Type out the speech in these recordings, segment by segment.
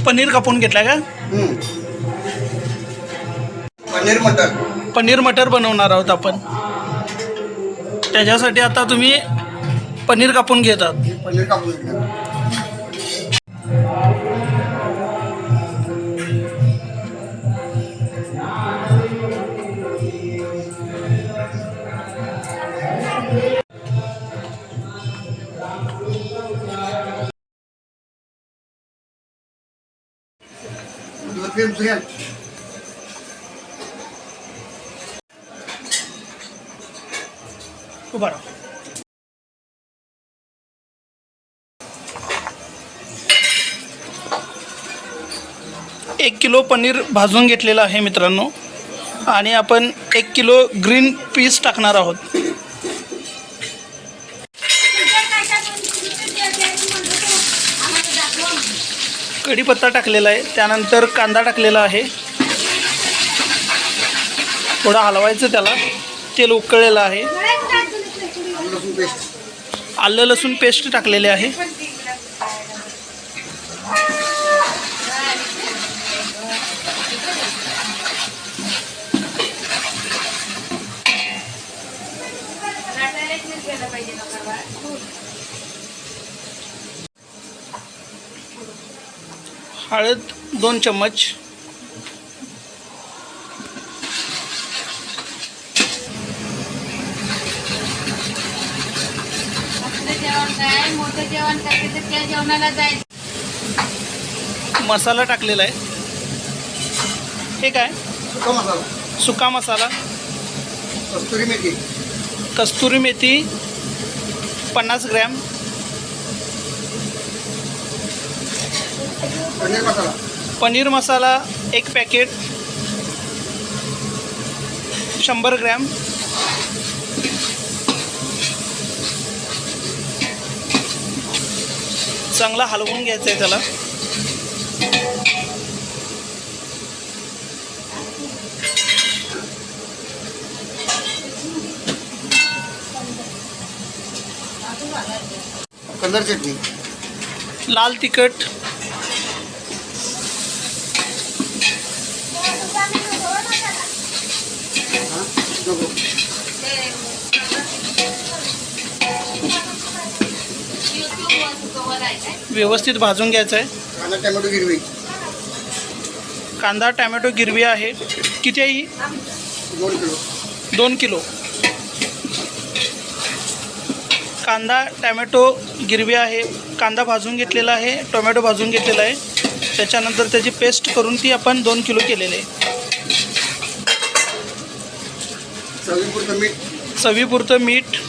पनीर कापून घेतला का? पनीर मटर बनवणार आहोत आपण. त्याच्यासाठी आता तुम्ही पनीर कापून घेतात. पनीर कापून घेतलं. उभा राहा. एक किलो पनीर भाजून घेतलेलं आहे मित्रांनो. आणि आपण 1 किलो ग्रीन पीस टाकणार आहोत. कढीपत्ता टाकलेला आहे. त्यानंतर कांदा टाकलेला आहे. थोडं हलवायचं त्याला. तेल उकळलेलं आहे. आलं लसूण पेस्ट टाकलेले आहे. हळद 2 चम्मच. मसाला टाकलेला आहे. हे काय? सुका मसाला. कस्तुरी मेथी 50 gram. Paneer masala 1 packet 100 gram. चांगला हलवून घ्यायचं आहे त्याला. कलर चटणी. लाल तिखट. व्यवस्थित भाजून घ्यायचं आहे. कांदा टोमॅटो गिरवी. कांदा टोमॅटो गिरवी आहे. किती आहे ही? 2 किलो. 2 किलो. कांदा टोमॅटो गिरवी आहे. कांदा भाजून घेतलेला आहे. टोमॅटो भाजून घेतलेला आहे. त्याच्यानंतर त्याची पेस्ट करून ती आपण 2 किलो केलेली आहे. चवीपुरतं मीठ. चवीपुरतं मीठ.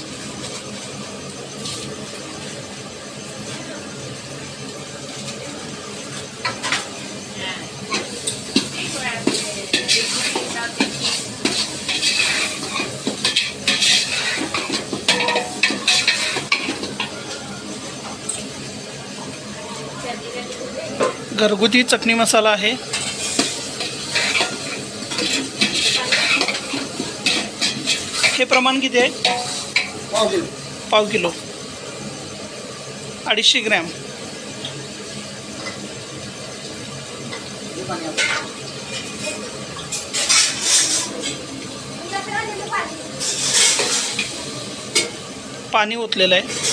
घरगुती चटणी मसाला आहे. हे प्रमाण किती आहे? पाव किलो 250 ग्रॅम. पाणी ओतलेलं आहे.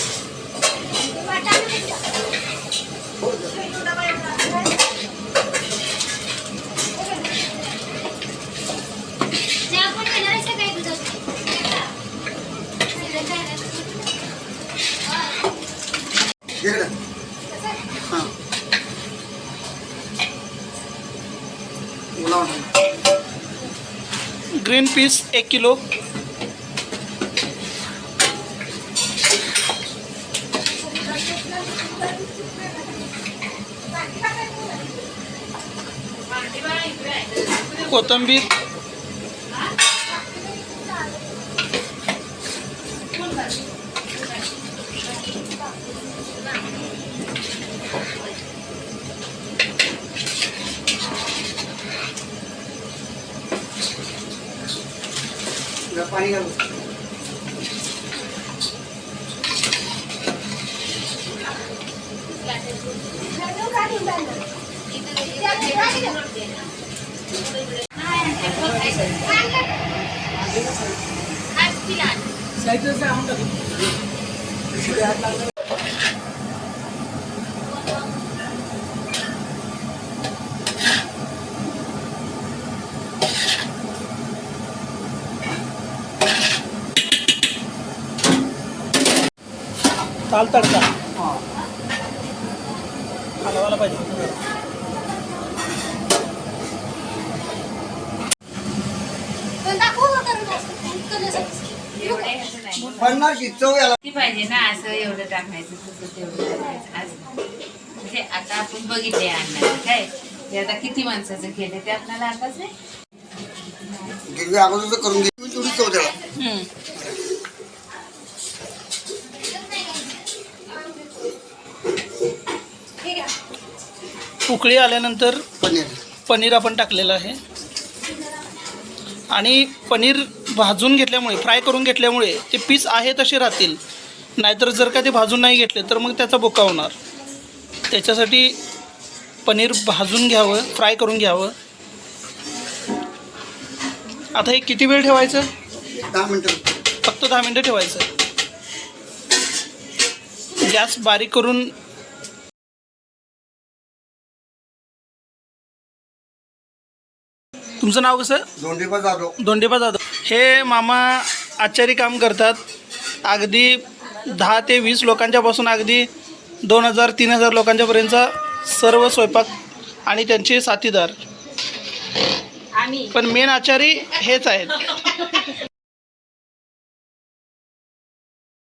Green peas 1 kilo. कोथिंबीर. पाणी घालू. ताल तडका हलवायला पाहिजे. पडणार की चव याला. ती पाहिजे ना असं एवढं टाकायचं तसं तेवढं टाकायचं असं. म्हणजे आता आपण बघितले अन्नाचं काय ते आता किती माणसाचं केलं ते आपल्याला आताच नाही. गिरवी अगोदर करून घे तेवढी चव त्याला. उकळी आल्यानंतर पनीर पनीर आपण टाकलेलं आहे आणि पनीर भाजून घेतल्यामुळे फ्राय करून घेतल्यामुळे ते पीस आहे तसे राहतील. नाहीतर जर का ते भाजून नाही घेतले तर मग त्याचा बोका होणार. त्याच्यासाठी पनीर भाजून घ्यावं, फ्राय करून घ्यावं. आता हे किती वेळ ठेवायचं? 10 मिनटं. फक्त 10 मिनटं ठेवायचं. गॅस बारीक करून. तुमचं नाव कसं? दोंडेबा जाधव. दोंडेबा जाधव. हे मामा आचारी काम करतात. अगदी 10 ते 20 लोकांच्यापासून अगदी 2000-3000 लोकांच्यापर्यंतचा सर्व स्वयंपाक आणि त्यांचे साथीदार. पण मेन आचारी हेच आहेत.